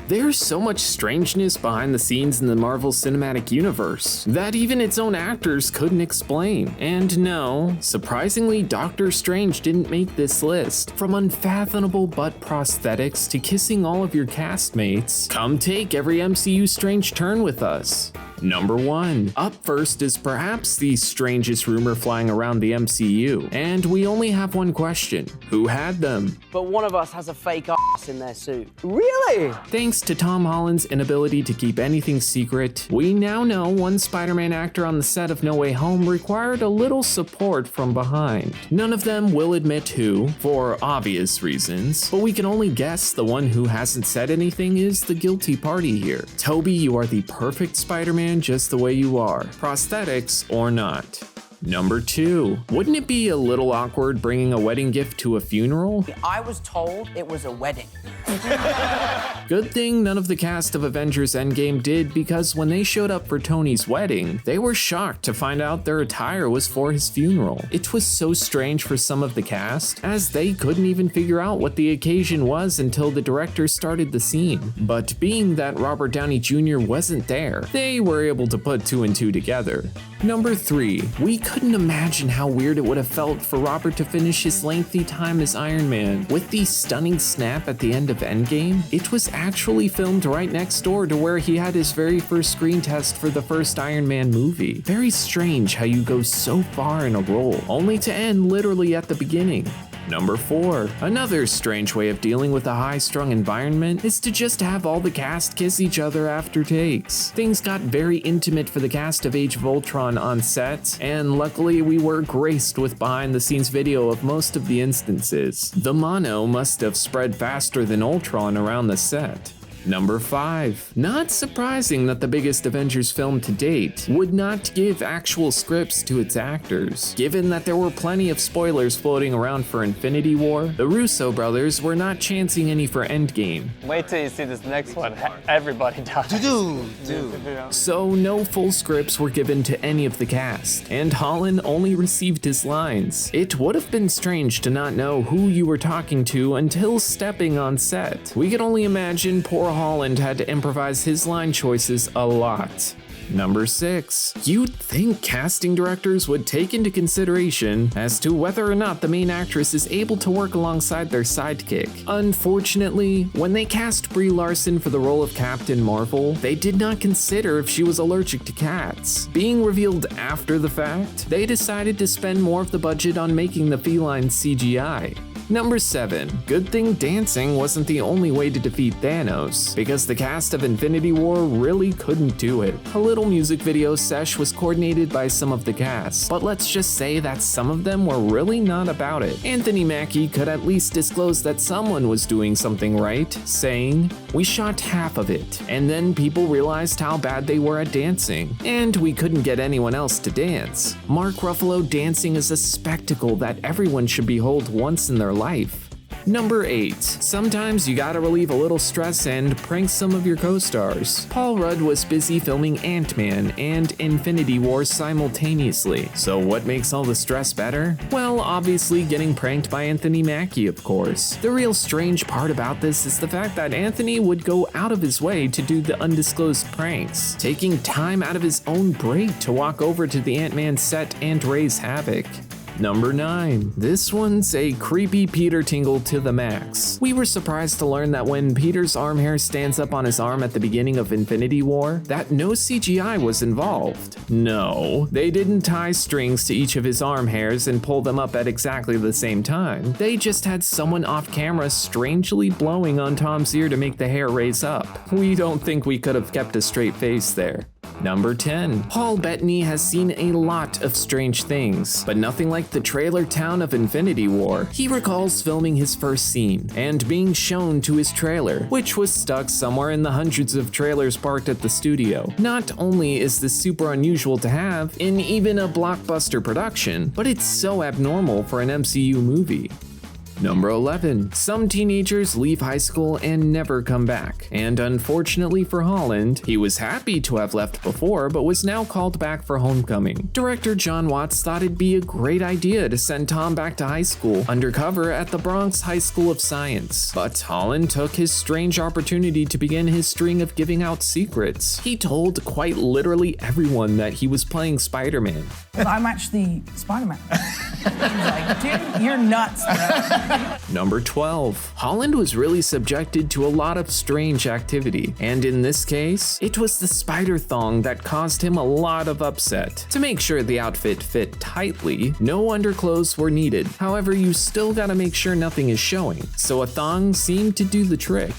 There's so much strangeness behind the scenes in the Marvel Cinematic Universe that even its own actors couldn't explain. And no, surprisingly, Doctor Strange didn't make this list. From unfathomable butt prosthetics to kissing all of your castmates, come take every MCU strange turn with us. Number 1. Up first is perhaps the strangest rumor flying around the MCU, and we only have one question: who had them? But one of us has a fake ass in their suit. Really? Thanks to Tom Holland's inability to keep anything secret, we now know one Spider-Man actor on the set of No Way Home required a little support from behind. None of them will admit who, for obvious reasons, but we can only guess the one who hasn't said anything is the guilty party here. Toby, you are the perfect Spider-Man just the way you are, prosthetics or not. Number 2. Wouldn't it be a little awkward bringing a wedding gift to a funeral? I was told it was a wedding. Good thing none of the cast of Avengers Endgame did, because when they showed up for Tony's wedding, they were shocked to find out their attire was for his funeral. It was so strange for some of the cast, as they couldn't even figure out what the occasion was until the director started the scene. But being that Robert Downey Jr. wasn't there, they were able to put 2 and 2 together. Number 3. We couldn't imagine how weird it would have felt for Robert to finish his lengthy time as Iron Man. With the stunning snap at the end of Endgame, it was actually filmed right next door to where he had his very first screen test for the first Iron Man movie. Very strange how you go so far in a role, only to end literally at the beginning. Number 4. Another strange way of dealing with a high-strung environment is to just have all the cast kiss each other after takes. Things got very intimate for the cast of Age of Ultron on set, and luckily we were graced with behind-the-scenes video of most of the instances. The mono must have spread faster than Ultron around the set. Number 5. Not surprising that the biggest Avengers film to date would not give actual scripts to its actors. Given that there were plenty of spoilers floating around for Infinity War, the Russo brothers were not chancing any for Endgame. Wait till you see this next one. Everybody dies. So no full scripts were given to any of the cast, and Holland only received his lines. It would have been strange to not know who you were talking to until stepping on set. We could only imagine poor Holland had to improvise his line choices a lot. Number 6. You'd think casting directors would take into consideration as to whether or not the main actress is able to work alongside their sidekick. Unfortunately, when they cast Brie Larson for the role of Captain Marvel, they did not consider if she was allergic to cats. Being revealed after the fact, they decided to spend more of the budget on making the feline CGI. Number 7. Good thing dancing wasn't the only way to defeat Thanos, because the cast of Infinity War really couldn't do it. A little music video sesh was coordinated by some of the cast, but let's just say that some of them were really not about it. Anthony Mackie could at least disclose that someone was doing something right, saying, "We shot half of it, and then people realized how bad they were at dancing, and we couldn't get anyone else to dance." Mark Ruffalo dancing is a spectacle that everyone should behold once in their life. Number 8. Sometimes you gotta relieve a little stress and prank some of your co-stars. Paul Rudd was busy filming Ant-Man and Infinity War simultaneously. So what makes all the stress better? Well, obviously getting pranked by Anthony Mackie, of course. The real strange part about this is the fact that Anthony would go out of his way to do the undisclosed pranks, taking time out of his own break to walk over to the Ant-Man set and raise havoc. Number 9. This one's a creepy Peter tingle to the max. We were surprised to learn that when Peter's arm hair stands up on his arm at the beginning of Infinity War, that no CGI was involved. No, they didn't tie strings to each of his arm hairs and pull them up at exactly the same time. They just had someone off camera strangely blowing on Tom's ear to make the hair raise up. We don't think we could have kept a straight face there. Number 10. Paul Bettany has seen a lot of strange things, but nothing like the trailer town of Infinity War. He recalls filming his first scene and being shown to his trailer, which was stuck somewhere in the hundreds of trailers parked at the studio. Not only is this super unusual to have in even a blockbuster production, but it's so abnormal for an MCU movie. Number 11. Some teenagers leave high school and never come back. And unfortunately for Holland, he was happy to have left before, but was now called back for homecoming. Director John Watts thought it'd be a great idea to send Tom back to high school, undercover at the Bronx High School of Science. But Holland took his strange opportunity to begin his string of giving out secrets. He told quite literally everyone that he was playing Spider-Man. I'm actually Spider-Man. He's like, dude, you're nuts, bro. Number 12. Holland was really subjected to a lot of strange activity, and in this case, it was the Spider-Thong that caused him a lot of upset. To make sure the outfit fit tightly, no underclothes were needed. However, you still gotta make sure nothing is showing, so a thong seemed to do the trick.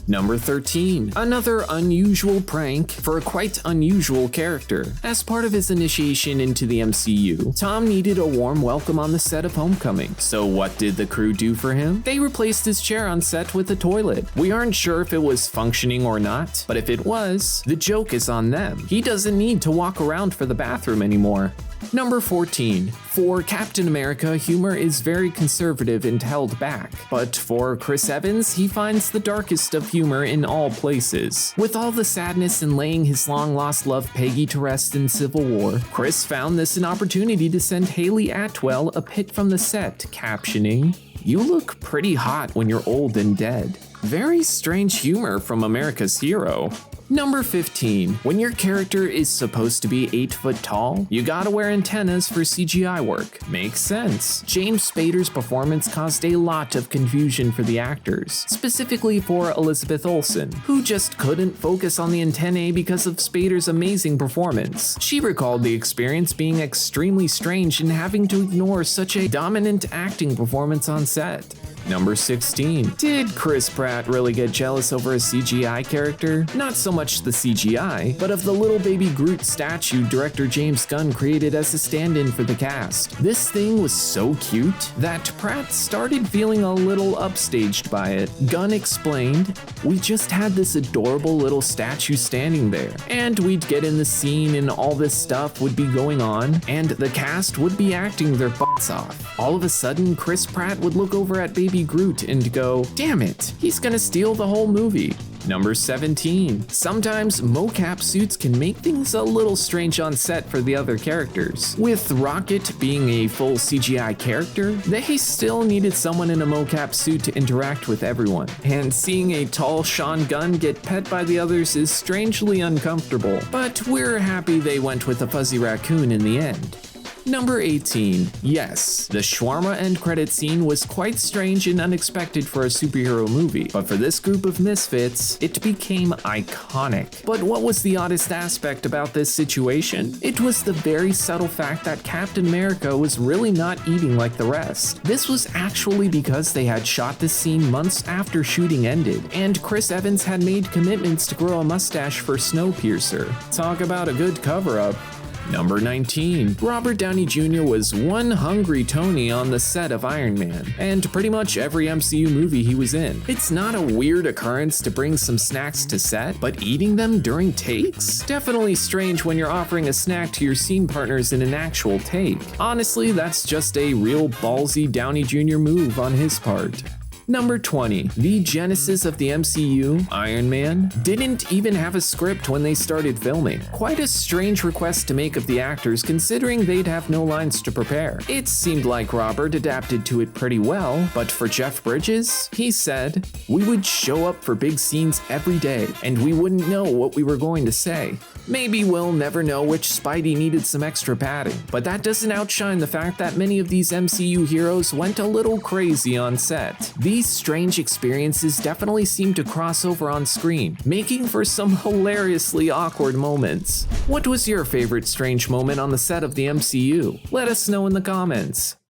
Number 13. Another unusual prank for a quite unusual character. As part of his initiation into the MCU, Tom needed a warm welcome on the set of Homecoming. So what did the crew do for him? They replaced his chair on set with a toilet. We aren't sure if it was functioning or not, but if it was, the joke is on them. He doesn't need to walk around for the bathroom anymore. Number 14. For Captain America, humor is very conservative and held back. But for Chris Evans, he finds the darkest of humor in all places. With all the sadness in laying his long-lost love Peggy to rest in Civil War, Chris found this an opportunity to send Haley Atwell a pit from the set, captioning, "You look pretty hot when you're old and dead." Very strange humor from America's hero. Number 15. When your character is supposed to be 8 foot tall, you gotta wear antennas for CGI work. Makes sense. James Spader's performance caused a lot of confusion for the actors, specifically for Elizabeth Olsen, who just couldn't focus on the antennae because of Spader's amazing performance. She recalled the experience being extremely strange and having to ignore such a dominant acting performance on set. Number 16. Did Chris Pratt really get jealous over a CGI character? Not so much the CGI, but of the little baby Groot statue director James Gunn created as a stand-in for the cast. This thing was so cute that Pratt started feeling a little upstaged by it. Gunn explained, "We just had this adorable little statue standing there, and we'd get in the scene and all this stuff would be going on, and the cast would be acting their butts off. All of a sudden, Chris Pratt would look over at baby Groot and go, damn it, he's gonna steal the whole movie." Number 17. Sometimes mocap suits can make things a little strange on set for the other characters. With Rocket being a full CGI character, they still needed someone in a mocap suit to interact with everyone. And seeing a tall Sean Gunn get pet by the others is strangely uncomfortable, but we're happy they went with a fuzzy raccoon in the end. Number 18. Yes, the shawarma end credit scene was quite strange and unexpected for a superhero movie, but for this group of misfits, it became iconic. But what was the oddest aspect about this situation? It was the very subtle fact that Captain America was really not eating like the rest. This was actually because they had shot this scene months after shooting ended, and Chris Evans had made commitments to grow a mustache for Snowpiercer. Talk about a good cover-up. Number 19. Robert Downey Jr. was one hungry Tony on the set of Iron Man, and pretty much every MCU movie he was in. It's not a weird occurrence to bring some snacks to set, but eating them during takes? Definitely strange when you're offering a snack to your scene partners in an actual take. Honestly, that's just a real ballsy Downey Jr. move on his part. Number 20. The genesis of the MCU, Iron Man, didn't even have a script when they started filming. Quite a strange request to make of the actors considering they'd have no lines to prepare. It seemed like Robert adapted to it pretty well, but for Jeff Bridges, he said, "We would show up for big scenes every day, and we wouldn't know what we were going to say. Maybe we'll never know which Spidey needed some extra padding, but that doesn't outshine the fact that many of these MCU heroes went a little crazy on set. These strange experiences definitely seem to cross over on screen, making for some hilariously awkward moments." What was your favorite strange moment on the set of the MCU? Let us know in the comments.